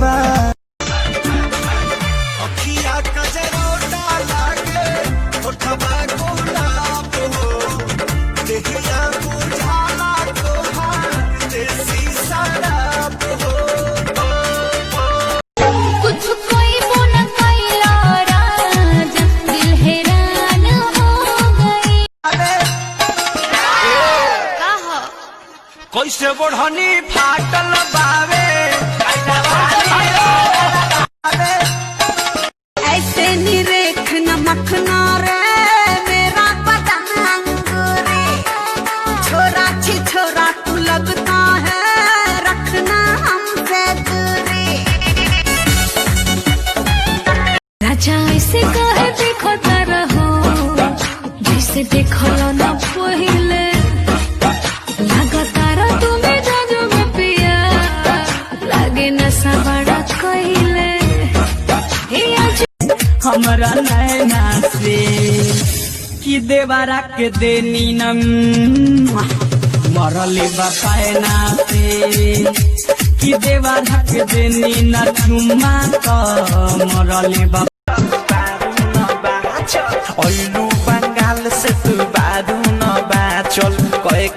बा कैसे बढ़नी फाटल बावे ऐसे निरेख नमखना रे मेरा बदन अंगूरे छोरा छी छोरा तू लगता है रखना हमसे दूरी राजा ऐसे कहे देखो तारा हो जैसे देखो ना पहले हमरा नैना से कि देवरा के देनी नम मरले बापायना से कि देवरा के देनी न चुम्मा का मरले बंगाल से तू बारू न बाचल कहे